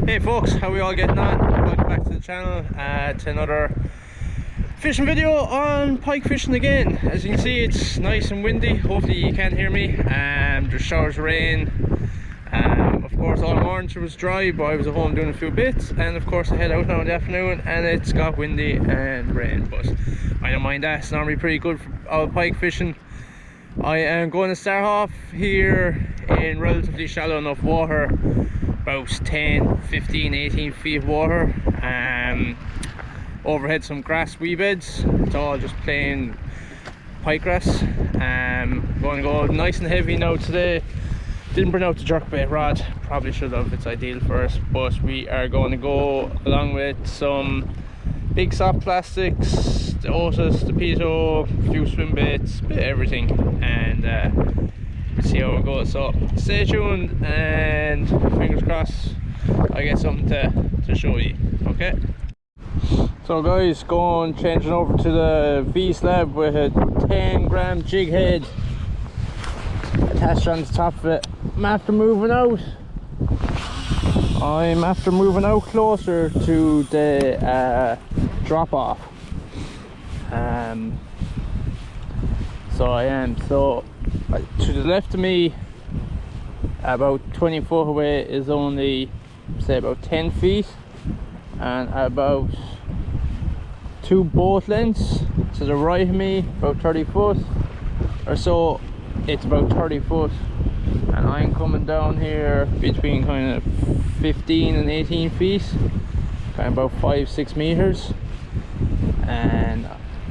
Hey folks, how are we all getting on? Welcome back to the channel, to another fishing video on pike fishing again. As you can see, it's nice and windy. Hopefully you can't hear me. There's showers of rain. Of course all morning it was dry, but I was at home doing a few bits, and of course I head out now in the afternoon and it's got windy and rain, but I don't mind that. It's normally pretty good for all pike fishing. I am going to start off here in relatively shallow enough water, about 10, 15, 18 feet of water. Overhead some grass wee beds. It's all just plain pike grass. Going to go nice and heavy now today. Didn't bring out the jerkbait rod, probably should have, it's ideal for us, but we are going to go along with some big soft plastics, the Otis, the Pito, a few swim baits, bit of everything, and we'll see how it goes. So stay tuned and fingers crossed I get something to show you. Okay, so guys, changing over to the V-slab with a 10-gram jig head attached on the top of it. I'm after moving out closer to the drop off. So I am. So to the left of me, about 20 foot away, is only say about 10 feet, and about 2 boat lengths to the right of me, about 30 foot or so, it's about 30 foot, and I'm coming down here between kind of 15 and 18 feet, kind of about 5-6 meters, and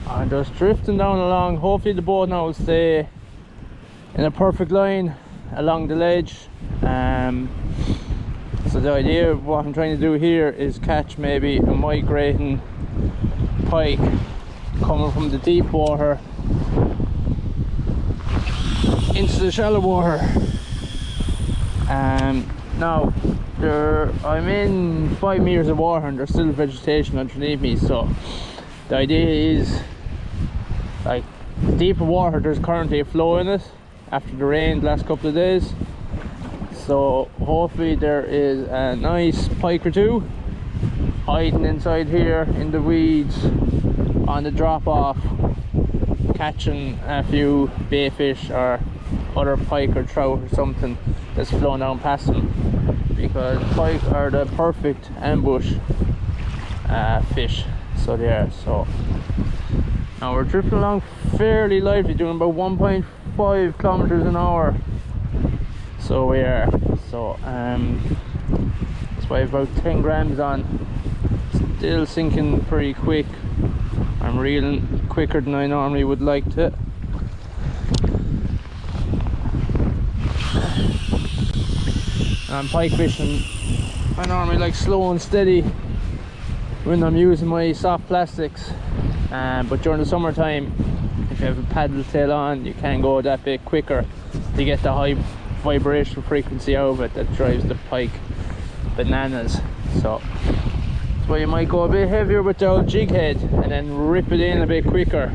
I'm just drifting down along. Hopefully the boat now will stay in a perfect line along the ledge. So the idea of what I'm trying to do here is catch maybe a migrating pike coming from the deep water into the shallow water. Now I'm in 5 meters of water and there's still vegetation underneath me, so the idea is, like, the deeper water, there's currently a flow in it after the rain the last couple of days, so hopefully there is a nice pike or two hiding inside here in the weeds on the drop off, catching a few bayfish or other pike or trout or something that's flowing down past them, because pike are the perfect ambush fish, so they are. So now we're drifting along fairly lively, doing about 1.5 kilometers an hour, so we are. So that's why about 10 grams on, still sinking pretty quick. I'm reeling quicker than I normally would like to. I'm pike fishing, I normally like slow and steady when I'm using my soft plastics, but during the summertime, if you have a paddle tail on, you can go that bit quicker to get the high vibrational frequency out of it that drives the pike bananas. So that's why you might go a bit heavier with the old jig head and then rip it in a bit quicker,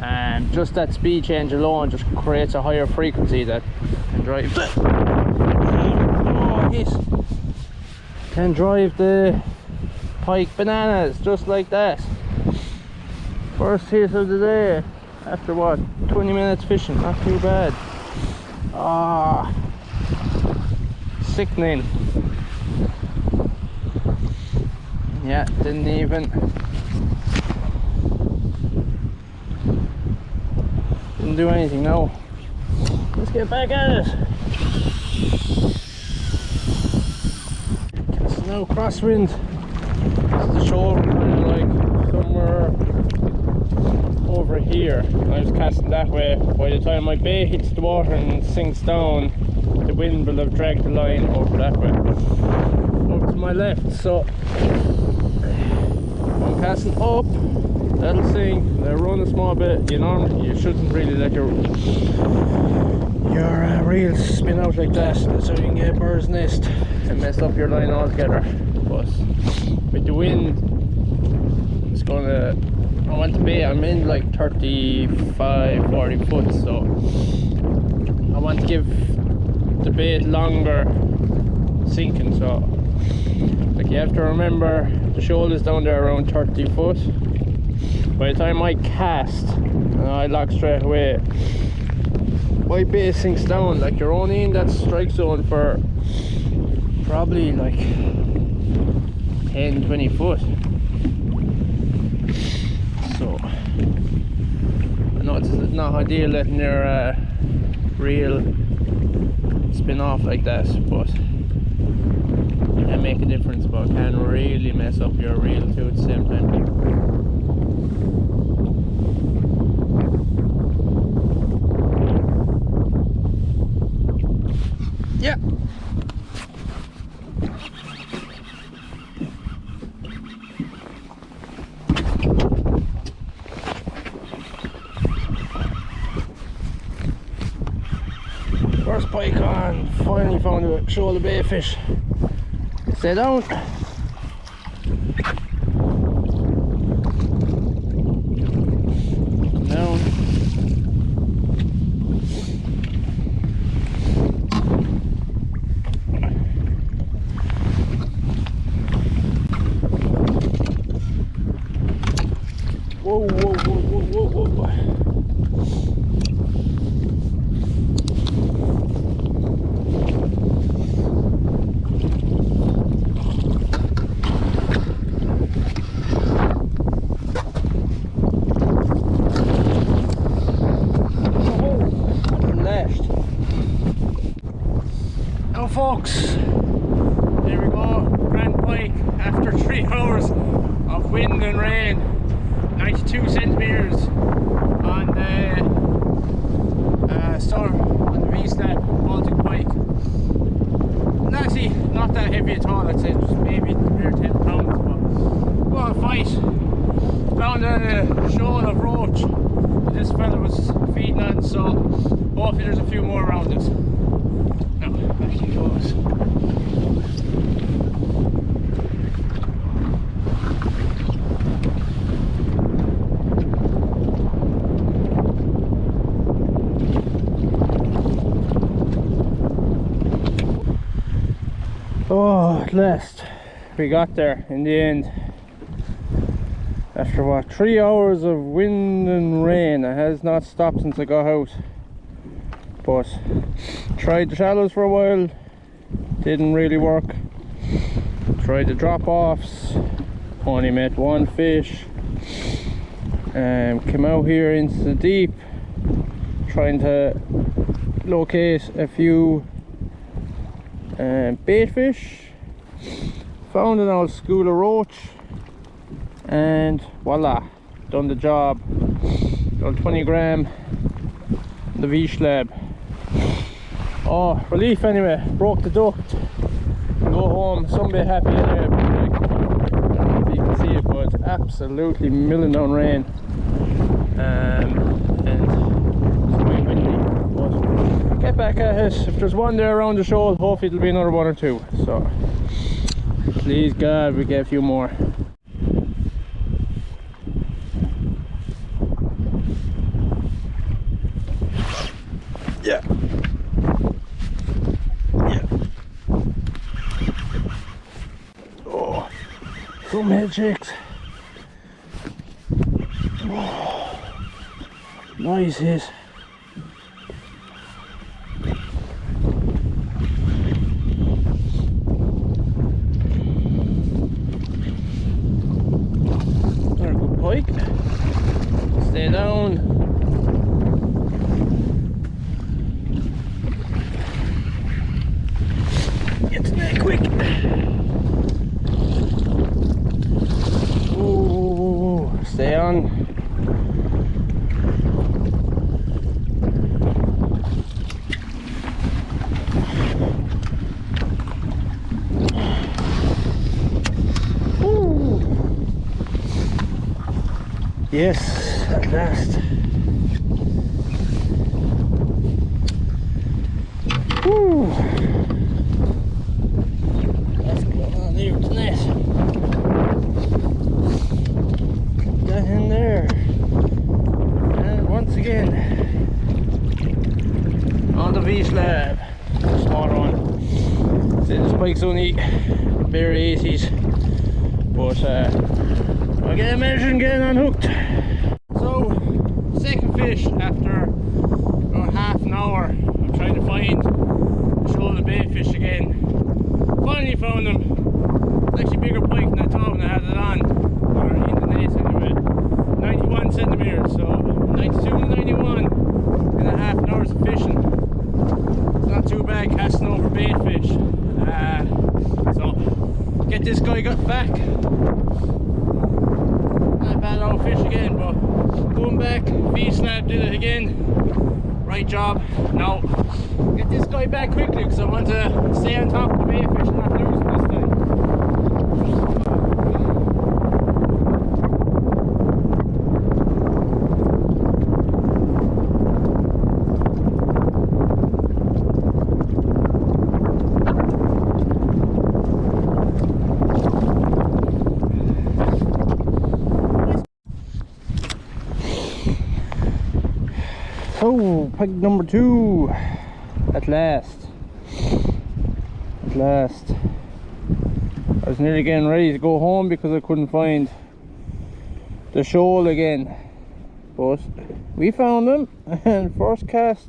and just that speed change alone just creates a higher frequency that can drive the pike bananas, just like that. First hit of the day after what, 20 minutes fishing, not too bad. Sickening. Yeah, didn't do anything. No, let's get back at it. Now crosswind. This is the shoulder, kind of like somewhere over here. I was casting that way. By the time my bait hits the water and sinks down, the wind will have dragged the line over that way, over to my left. So I'm casting up, that'll sink, they'll run a small bit. You shouldn't really let your reel spin out like that, so you can get a bird's nest and mess up your line altogether. But with the wind, it's gonna, I want the bait, I'm in like 35-40 foot, so I want to give the bait longer sinking, so Like, you have to remember the shoal's down there around 30 foot. By the time I cast and I lock straight away, my base sinks down. Like, you're only in that strike zone for probably like 10-20 foot. So I know it's not ideal letting your reel spin off like that, but it can make a difference, but it can really mess up your reel too at the same time. Yeah. First pike on, finally found a shoal bay fish. Stay down. Come down. Whoa, whoa, whoa, whoa, whoa, whoa. Now folks, there we go, grand pike after 3 hours of wind and rain, 92 centimeters on the Storm on the V-slab Baltic pike. And actually not that heavy at all, I'd say just maybe near 10 pounds, but what a fight. Found a shoal of roach that this fella was feeding on, so hopefully there's a few more around us. Now, back he goes. Oh, at last we got there in the end. After what, 3 hours of wind and rain. It has not stopped since I got out. But tried the shallows for a while, didn't really work. Tried the drop-offs, only met one fish. Came out here into the deep, trying to locate a few bait fish. Found an old school of roach, and voila, done the job. Done 20 gram the V-slab. Oh, relief anyway, broke the duct. Go home, somebody happy anyway. Like, I don't know if you can see it, but it's absolutely milling down rain. And it's quite windy. But get back at it. If there's one there around the shoal, hopefully it'll be another one or two. So, please God, we get a few more. Yeah. Yeah. Oh, some head shakes. Oh, nice hit. There, good pike. Stay down. Get to that quick. Ooh, stay on. Ooh. Yes, at last. Ooh. Got in there, and once again on the V-slab, smaller one. See, this pike's only bare 80s, but I'll get a measure and get it unhooked. So, second fish after about half an hour of trying to find the shoal of bait fish again. Finally found them. It's actually bigger pike than I thought when I had it on, or in the net anyway. 91 centimeters, so 92 to 91 in a half an hour's of fishing. It's not too bad casting over bait fish. So get this guy got back. Not bad old fish again, but going back. V-slab did it again. Right job. Now get this guy back quickly because I want to stay on top of the bait fish and not lose him this time. So, pike number 2, at last. I was nearly getting ready to go home because I couldn't find the shoal again, but we found them, and first cast,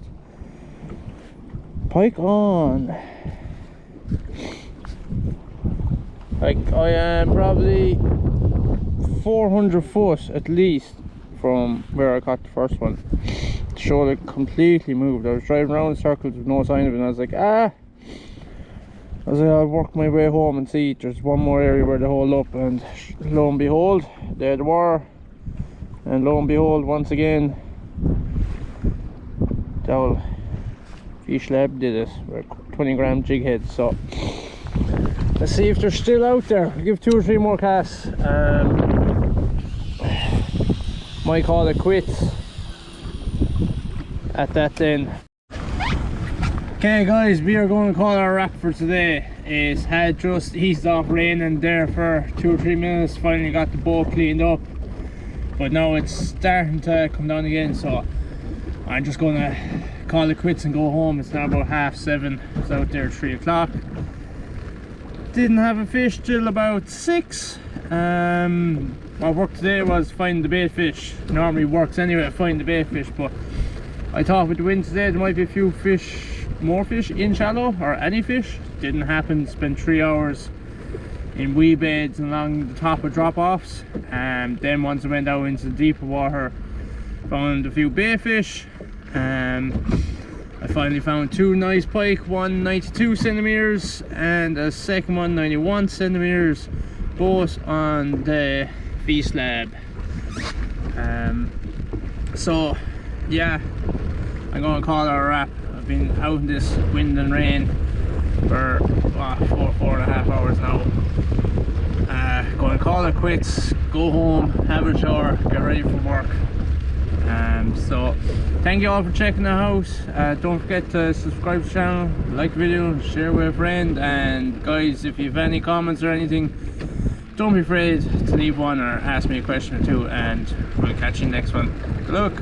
pike on. Like, I am probably 400 foot at least from where I caught the first one. The shoal had completely moved. I was driving around in circles with no sign of it, and I was like, I'll work my way home and see. There's one more area where they hold up, and lo and behold, there they were. And lo and behold, once again, the old V-slab did it with 20-gram jig heads. So let's see if they're still out there. I'll give 2 or 3 more casts. Might call it quits at that then. Okay guys, we are going to call our wrap for today. It had just eased off raining there for 2 or 3 minutes, finally got the boat cleaned up, but now it's starting to come down again, so I'm just going to call it quits and go home. It's now about 7:30. I was out there at 3 o'clock. Didn't have a fish till about 6. My work today was finding the bait fish. Normally works anyway to find the bait fish, but I thought with the wind today there might be a few fish, more fish in shallow, or any fish. Didn't happen. Spent 3 hours in wee beds along the top of drop-offs, and then once I went out into the deeper water, found a few bait fish. I finally found 2 nice pike, one 92 centimeters and a second one 91 centimeters, both on the V-slab. So yeah, I'm going to call it a wrap. I've been out in this wind and rain for 4.5 hours now. Going to call it quits, go home, have a shower, get ready for work. So thank you all for checking it out. Don't forget to subscribe to the channel, like the video, share with a friend, and guys, if you have any comments or anything, don't be afraid to leave one or ask me a question or two, and we'll catch you in the next one. Good luck.